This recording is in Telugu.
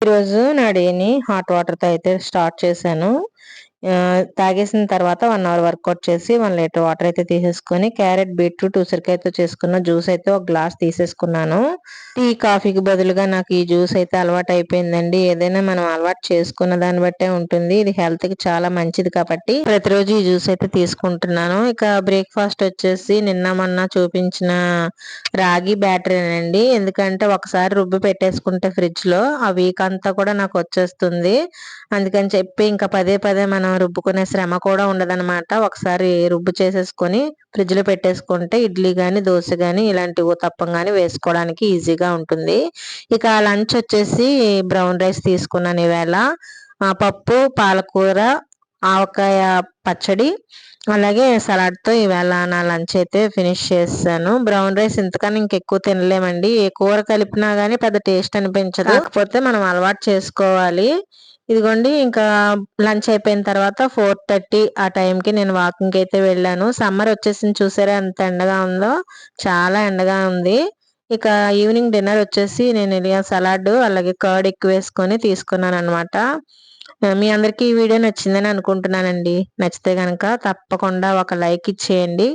ఈరోజు నా డేని హాట్ వాటర్‌తో అయితే స్టార్ట్ చేశాను. తాగేసిన తర్వాత 1 అవర్ వర్కౌట్ చేసి 1 లీటర్ వాటర్ అయితే తీసేసుకొని క్యారెట్, బీట్రూట్, ఉసిరికాయతో చేసుకున్న జ్యూస్ అయితే ఒక గ్లాస్ తీసేసుకున్నాను. టీ, కాఫీకి బదులుగా నాకు ఈ జ్యూస్ అయితే అలవాటయిపోయిందండి. ఏదైనా మనం అలవాటు చేసుకున్న దాన్ని బట్టే ఉంటుంది. ఇది హెల్త్‌కి చాలా మంచిది కాబట్టి ప్రతిరోజు ఈ జ్యూస్ అయితే తీసుకుంటున్నాను. ఇక బ్రేక్‌ఫాస్ట్ వచ్చేసి నిన్న మొన్న చూపించిన రాగి బ్యాటరేనండి. ఎందుకంటే ఒకసారి రుబ్బి పెట్టేసుకుంటే ఫ్రిడ్జ్‌లో ఆ వీక్ అంతా కూడా నాకొచ్చేస్తుంది. అందుకని చెప్పి ఇంకా పదే పదే మనం రుబ్బుకునే శ్రమ కూడా ఉండదనమాట. ఒకసారి రుబ్బు చేసేసుకొని ఫ్రిడ్జ్‌లో పెట్టేసుకుంటే ఇడ్లీ గాని, దోస గాని ఇలాంటి ఊతప్పం గాని వేసుకోవడానికి ఈజీగా ఉంటుంది. ఇక లంచ్ వచ్చేసి బ్రౌన్ రైస్ తీసుకున్నాను ఈవేళ. పప్పు, పాలకూర, ఆవకాయ పచ్చడి, అలాగే సలాడ్‌తో ఈవేళ నా లంచ్ అయితే ఫినిష్ చేసేసాను. బ్రౌన్ రైస్ ఇంతకన్నా ఇంకెక్కువ తినలేమండి. ఏ కూర కలిపినా గాని పెద్ద టేస్ట్ అనిపించదు. కాకపోతే మనం అలవాటు చేసుకోవాలి. ఇదిగోండి ఇంకా లంచ్ అయిపోయిన తర్వాత 4:30 ఆ టైంకి నేను వాకింగ్‌కి అయితే వెళ్ళాను. సమ్మర్ వచ్చేసింది చూసారా ఎంత ఎండగా ఉందో. చాలా ఎండగా ఉంది. ఇక ఈవినింగ్ డిన్నర్ వచ్చేసి నేను ఇలా సలాడ్ అలాగే కర్డ్ ఎక్కువేసుకొని తీసుకున్నాననమాట. మీ అందరికీ ఈ వీడియో నచ్చిందని అనుకుంటున్నానండి. నచ్చితే గనక తప్పకుండా ఒక లైక్ ఇచ్చేయండి.